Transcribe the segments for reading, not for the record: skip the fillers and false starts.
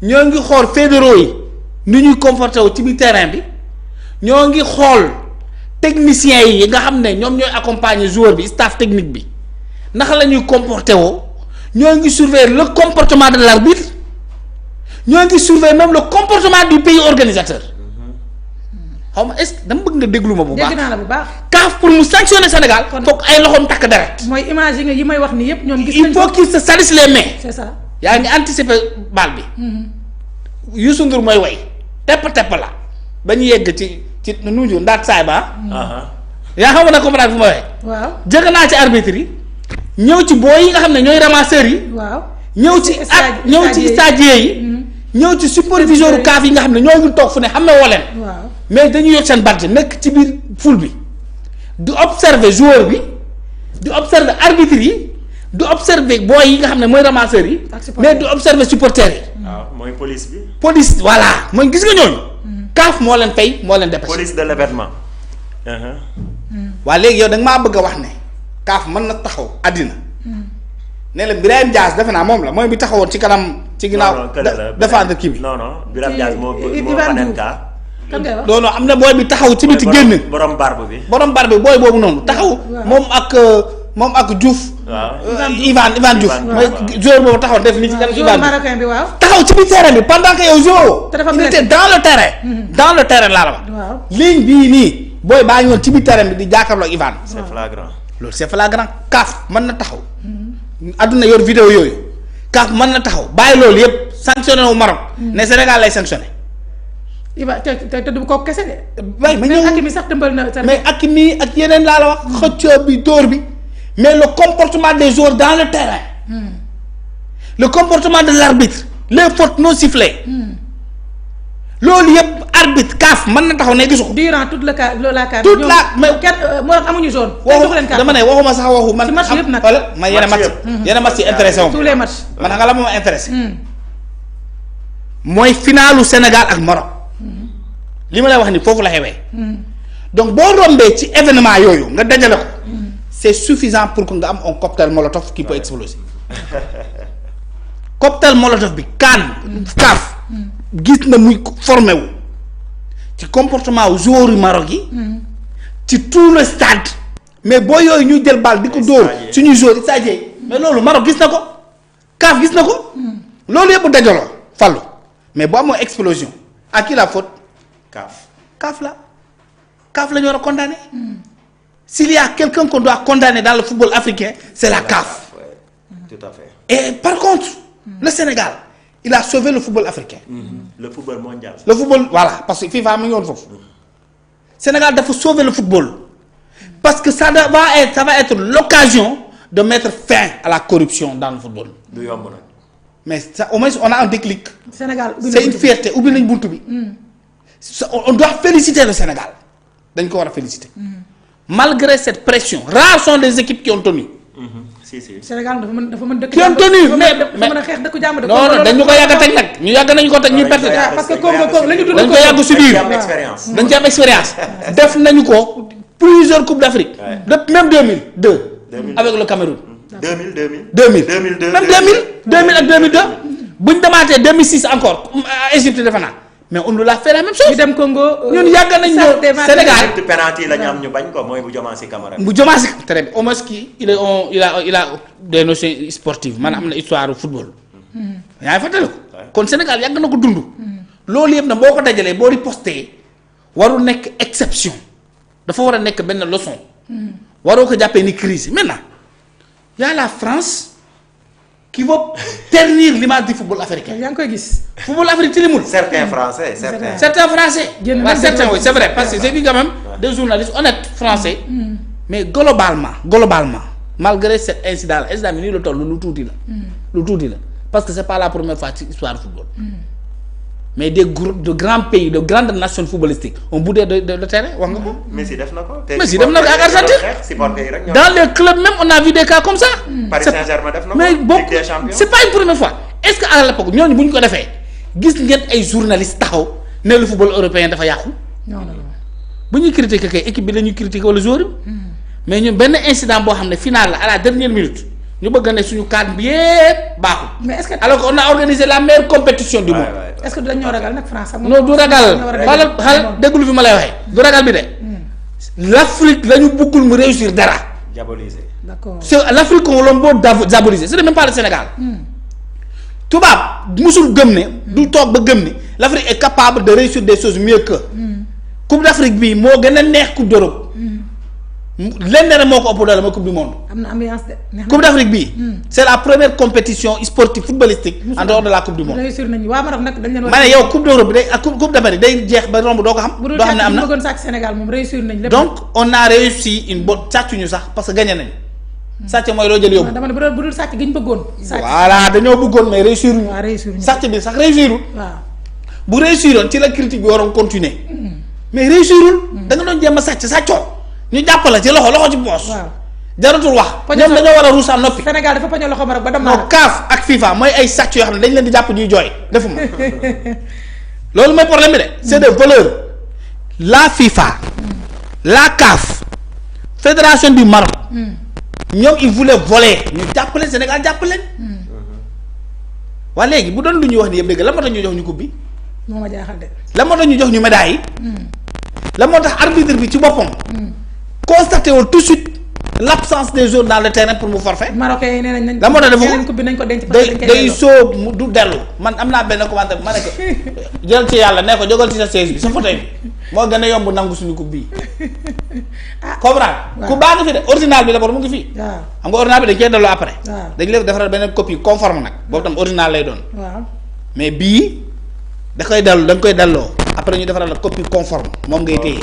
ñoo ngi xool fédéraux yi ni ñuy comporté wu ci biir terrain bi ñoo ngi xool techniciens yi nga xam ne ñoom ñooy accompagner joueur bi staff technique bi naka la ñuy comporté woo ñoo ngi surveiller le comportement de l'arbitre ñoo ngi surveiller même le comportement du pays organisateur xaw ma est-ce que dama bëgg nga déglu ma bu baax. dégg naa la bu baax. CAF pour mu sanctionner Sénégal. foog ay loxoom takk deret. mooy image yi may wax nii yëpp ñoom gis nañ il faut qu'il se salisse les mains. c'est ça. yaa ngi anticiper bal bi. Youssou Ndour mooy way tepp la ba ñu yegg ci nuuju ndaat saay ba. yaa xam ne comprendre fu ma waxee. waaw jëkk naa ci arbitre yi ñëw ci booy yi nga xam ne ñooy ramasseurs yi. waaw ñëw ci ñëw ci stagiaires yi. ñëw ci superviseur CAF yi nga xam ne ñoo ngi toog fu ne xam ne woo leen. waaw mais dañuy yor seen badge nekk ci biir foule bi di observer joueur bi di observer arbitre yi di observer booy yi nga xam ne mooy ramasseurs yi. mais di observer supporters yi. waaw mooy police bi. police voilà mooy gis nga ñooñu. CAF moo leen fay moo leen dépêché. police de l'événement. waa léegi yow da nga maa bëgg a wax ne CAF mën na taxaw àddina ne la Birahim Diaz defe naa moom la mooy bi taxawoon ci kanam. ci ginnaaw défendre kii bi. non Birahim Diaz moo Panenka. kan ngay wax non am na booy bi taxaw ci biti génn. borom barbe bi. borom barbe bi booy boobu noonu taxaw. moom ak Diouf. waaw Ivan Diouf. mooy joueur boobu taxaw def ni ci kanam. joueur marocain bi waaw. taxaw ci biir terrain bi pendant que yow joueur. te dafa il était dans le terrain. dans le terrain laa la wax. waaw ligne bii nii booy baa ngi woon ci biir terrain bi di jàkkaarloo ak Ivan. c'est flagrant. loolu c'est flagrant CAF mën na taxaw. adduna yor vidéo yooyu CAF mën na taxaw bàyyi loolu yëpp sanctionné wu Maroc. ne Sénégal lay sanctionné. Iba te du ko kese de. waaye ma ñëw Hakimi sax tëmbal na. mais Hakimi ak yeneen laa la wax. xëccoo bi dóor bi. mais le comportement des joueurs dans le terrain. le comportement de l'arbitre les fautes non sifflées. loolu yëpp arbitre CAF mën na taxaw ne gisu ko. durant toute la CAF. toute la mais kenn moo amuñu zone. dama ne waxuma sax waxu man. ci match yëpp nag wala man yeneen match yeneen match yi intéressé wu. tous les matchs. man nga la moom intéressé. mooy finalu Sénégal ak Maroc. li ma lay wax ni foofu la xewee. donc boo rombee ci événement yooyu nga dajale ko. c'est suffisant pour que nga am un cocktail molotov qui peut exploser. cocktail molotov bi CAF gis na muy formé wu ci comportement wu joueur yu Maroc yi. ci tout le stade. mais boo yooyu ñuy jël bal di ko dóor suñuy joueur yi stagiaires mais loolu Maroc gis na ko CAF gis na ko. loolu yëpp dajaloo fallu mais boo amoo explosion à qui la faute. CAF la ñu war a condamner. S'il y a quelqu'un qu'on doit condamner dans le football africain c'est la CAF. Tout à fait. Et par contre le Sénégal il a sauvé le football africain. Le football mondial. Le football voilà parce que FIFA mi ngi woon foofu. Sénégal dafa sauver le football parce que ça va être l'occasion de mettre fin à la corruption dans le football. du yomb nag. mais ça au moins on a un déclic. Sénégal c'est une fierté ubbi nañ buntu bi. on doit féliciter le Sénégal dañ ko war a féliciter. malgré cette pression rares sont les équipes qui ont tenu. si. Sénégal dafa mën dëkk. qui ont tenu mais dafa mën a xeex dëkku jàmm. non dañu ko yàgg a teg nag ñu yàgg nañu ko teg ñuy perte. parce que Congo la ñu dund dañ ko yàgg subir dañ ci am expérience. def nañu ko plusieurs coupes d'Afrique. depuis même 2002. avec le Cameroun. 2000 même 2000 ak 2002 bu ñu demaatee 2006 encore Égypte defe naa mais on nous l'a fait la même chose. ñu dem Congo. ñun yàgg nañu ñëw Sénégal. penalty la ñu am ñu bañ ko mooy bu Diomaye Camara. très bien au moins kii il a des notions sportives man am na histoire football. yaa ngi fàttali ko. kon Sénégal yàgg na ko dund. loolu yëpp nag boo ko dajalee boo riposté warul nekk exception dafa war a nekk benn leçon. waroo ko jàppee ni crise maintenant y a la France qui veut ternir l'image du football africain. yaa ngi koy gis. football africain tilimul. certains français. Certains oui c'est vrai parce que j'ai vu quand même des journalistes honnêtes français. mais globalement malgré cet incident bi nii la toll lu tuuti la. parce que c'est pas la première fois ci histoire du football. mais de grands pays de grandes nations footballistiques ont boudé de terrain wax nga ko. Messi def na ko ak Argentine. dans les clubs même on a vu des cas comme ça. Paris Saint-Germain def na ko. mais boobu Ligue des Champions. c'est pas une première fois est-ce que à l'époque ñooñu bu ñu ko defee gis ngeen ay journalistes taxaw ne le football européen dafa yàqu. non bu ñuy critiquer kay équipe bi la ñuy critiquer wala joueur bi. mais ñun benn incident boo xam ne final la à la dernière minute ñu bëgg ne suñu cadre bi yépp baaxul. mais est-ce que alors qu'on a organisé la meilleure compétition du monde. est-ce que dañoo ragal nag France am non du ragal xaaral déglu fi ma lay waxee du ragal bi de. l'Afrique la ñu bëggul mu réussir dara. diaboliser. d'accord c'est l'Afrique qu'on l'a beau diaboliser c'est même pas le Sénégal. tubaab musul gëm ne. du toog ba gëm ni l'Afrique est capable de réussir des choses mieux que. coupe d'Afrique bii moo gën a neex coupe d'Europe. lenn rek moo ko ëpp doole mooy coupe du monde. am na ambiance de. coupe d'Afrique bii. c'est la première compétition sportive footballistique. en dehors de la coupe du monde. réussir nañu waa Maroc nag dañ leen war ma ne yow coupe d'Europe bi day ak coupe d'Amérique day jeex ba romb doo ko xam. doo xam ne am na bu dul sàcc Sénégal moom réussir nañ lépp. donc on a réussi une bonne sàccuñu sax parce que gagné nañ. sàcc mooy loo jël yóbbu. dama ne bu dul sàcc gi ñu bëggoon. sàcc voilà dañoo bëggoon mais réussir ñu. waaw réussir ñu sàcc bi sax réussirul. waaw bu réussiroon ci la critique bi waroon continuer. mais réussirul. da nga doon jéem a sàcc sàccoo. ñu jàppale ci loxo ci poos. waaw jaratul wax. ñoom dañoo war a ruusaan noppi. Sénégal dafa pañe loxo Maroc ba dem non CAF ak FIFA mooy ay sàcc yoo xam ne dañ leen di jàpp ñuy jooy defuma loolu mooy problème bi de. c'est des voleurs. la FIFA. la CAF. fédération du Maroc. ñoom ils voulaient voler ñu jàppale Sénégal jàppale leen. waa léegi bu doon lu ñuy wax ni yëpp dëgg la moo tax ñu jox ñu coupe bi. moo ma jaaxal de. la moo tax ñu jox ñu médaille yi. la moo tax arbitre bi ci boppam. constaté wul tout de suite l'absence des joueurs dans le terrain pour mu forfait. Marocains yi nee nañ la moo tax defu ko coupe bi nañ ko denc parce que day sóob mu du dellu man am naa benn commentaire ma ne ko jël ci yàlla ne ko jógal ci sa chaise bi sa fauteuil bi moo gën a yomb nangu suñu coupe bii. comprendre. ku baa ngi fi de original bi d'abord mu ngi fii. waaw xam nga original bi dañ koy delloo après. waaw dañ leen defaral benn copie conforme nag boobu tam original lay doon. waaw mais bii da koy dellu da nga koy delloo après ñu defaral la copie conforme moom ngay téye.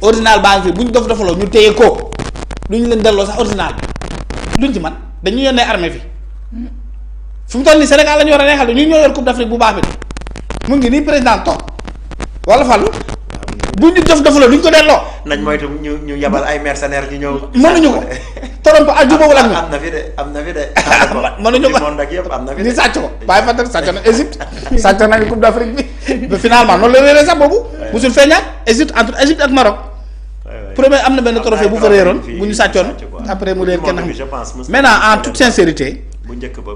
original baa ngi fi bu ñu defaloo ñu téye ko du ñu leen delloo sax original bi luñ ci man dañu yónnee armée fi fu mu toll nii Sénégal la ñu war a neexal ñu ñoo yor coupe d'Afrique bu baax bi de mu ngi nii président toog wala Fallou bu ñu defaloo duñ ko delloo. nañ moytu ñu yabal ay mercenaires ñu ñëw. mënuñu ko Toronto ak jubóowul ak ñun. am na fi de am na fi de. mënuñu ko monde ak yëpp am na fi de. ni sàcc ko bàyyi fa tamit sàcc na Égypte sàcc nañu coupe d'Afrique bi ba finalement noonu la réeré sax boobu. musul feeñaat Égypte entre Égypte ak Maroc. premier am na benn trophée bu fa réeroon bu ñu sàccoon après mu réer kenn xam maintenant en toute sincérité. bu njëkk ba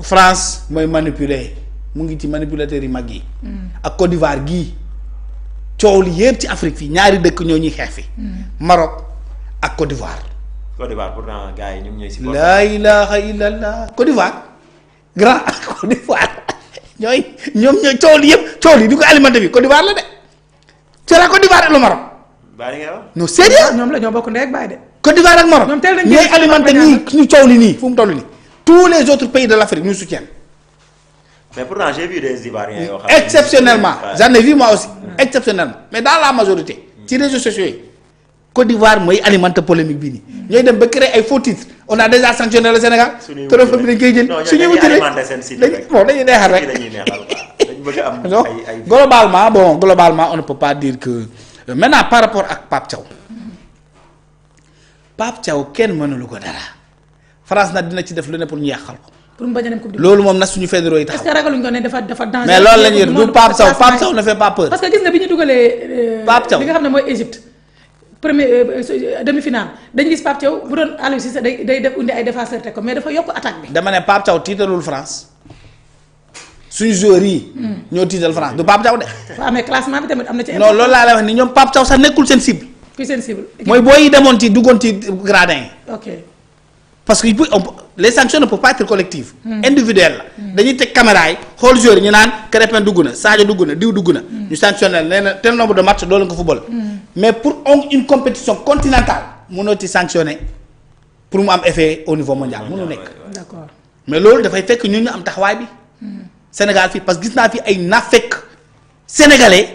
France mooy manipuler mu ngi ci manipulateurs yi mag yi. ak Côte d'Ivoire gii coow li yëpp ci Afrique fii ñaari dëkk ñoo ñuy xeex fi Maroc ak Côte d'Ivoire. Côte d'Ivoire pourtant gars yi ñoom ñooy si. laa ilaha illallah Côte d'Ivoire grand Côte d'Ivoire ñoom ñooy coow li yëpp coow li di ko alimenté bi Côte d'Ivoire la de c'est la Côte d'Ivoire et le Maroc. baa ngay wax. non sérieux ñoom la ñoo bokk ndey ak baay de. Côte d'Ivoire ak Maroc ñoom teel nañu ñooy alimenté nii ñu coow li nii fu mu toll nii tous les autres pays de l'Afrique nous soutiennent. mais pourtant j'ai vu des Ivoiriens yoo xam exceptionnellement j'en ai vu moi aussi exceptionnellement mais dans la majorité ci réseaux sociaux yi Côte d'Ivoire mooy alimenté polémique bii nii ñooy dem ba créer ay faux titres on a déjà sanctionné le Sénégal. trophée bi dañ koy jël suñuy wutile dañuy neexal rek dañu bëgg am donc ay globalement on ne peut pas dire que maintenant par rapport ak Pape Thiaw kenn mënulu ko dara France nag dina ci def lu ne pour ñu yàqal ko. pour mu bañ a dem coupe du loolu moom nag suñu fédéraux yi taxaw. est-ce que ragaluñ ko ne dafa danger. mais loolu la ñuy du Pape Thiaw ne fait pas peur. parce que gis nga bi ñu dugalee. Pape Thiaw li nga xam ne mooy Égypte. premier demi-finale dañu gis Pape Thiaw bu doon Aliou Cissé day def indi ay défenseurs teg ko mais dafa yokk attaque bi. dama ne Pape Thiaw tiitalul France suñu joueurs yi. ñoo tiital France du Pape Thiaw de. waaw mais classement bi tamit am na ci. non loolu laa lay wax ni ñoom Pape Thiaw sax nekkul seen cible. kuy seen cible. mooy booy yi demoon ci duggoon ci gradin yi. ok parce que les sanctions ne peuvent pas être collectives. individuelles la. dañuy teg caméra yi xool joueurs yi ñu naan Krépin dugg na Sadio dugg na diw dugg na. ñu sanctionné nee na tel nombre de matchs doo leen ko football. mais pour une compétition continentale mënoo ci sanctionné pour mu am effet au niveau mondial mënu nekk. d'accord mais loolu dafay fekk ñun ñu am taxawaay bi. Sénégal fii parce que gis naa fi ay naafeq sénégalais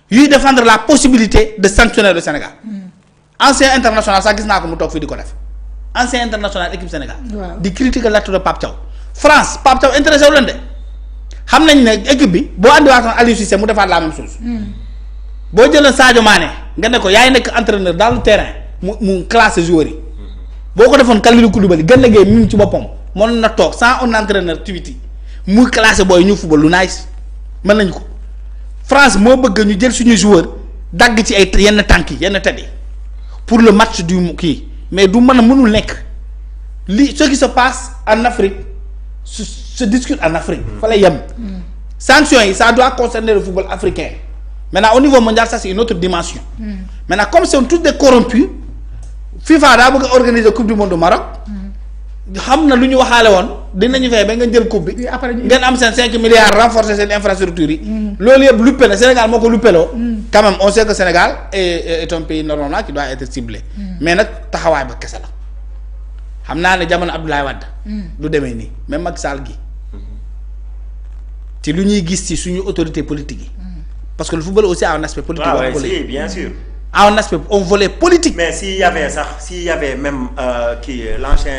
yuy défendre la possibilité de sanctionner le Sénégal. ancien international sax gis naa ko mu toog fii di ko def. ancien international équipe Sénégal. di critiquer l'acte de Pape Thiaw. France Pape Thiaw intéressé wu leen de xam nañ ne équipe bi boo andiwaatoon Aliou Cissé mu defaat la même chose. boo jëlee Sadio Mané nga ne ko yaay nekk entraîneur dans le terrain mu classé joueurs yi. boo ko defoon Kalidou Koulibaly gën a géey mi ci boppam mënoon na toog sans un entraîneur tuuti muy classé booy ñu football lu nice mën nañu ko. France moo bëgg ñu jël suñu joueur dagg ci ay yenn tànk yi yenn tedd yi pour le match du kii mais du mën a mënul nekk ce qui se passe en Afrique se discute en Afrique. fa lay yem. sanctions yi ça doit concerner le football africain maintenant au niveau mondial ça c'est une autre dimension. maintenant comme c'est tous des corrompus FIFA daa bëgg a organiser coupe du monde au Maroc. xam na lu ñu waxaale woon dinañu fexe ba ngeen jël coupe bi. ngeen am seen 5 milliards renforcer seen infrastructure yi. loolu yëpp luppe na Sénégal moo ko luppeloo. quand même on sait que Sénégal est un pays normalement qui doit être ciblé. mais nag taxawaay ba kese la. xam naa ne jamono Abdoulaye Wade. du demee nii même Macky Sall gi. ci lu ñuy gis ci suñu autorité politique yi. parce que le football aussi a un aspect politique. Ah oui, si, bien sûr. A un aspect, un volet politique. Mais s'il y avait même l'ancien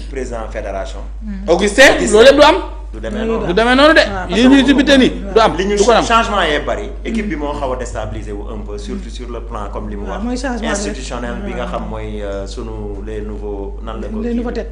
président fédération. Augustin loolu du am. du demee noonu du demee noonu de. yi ñuy débuté nii du am. li ñu du ko am changement yee bari. équipe bi moo xaw a déstabiliser wu un peu surtout sur le plan comme li mu wax. mooy changement institutionnel bi nga xam mooy sunu les nouveaux nan la ko. les nouveaux têtes.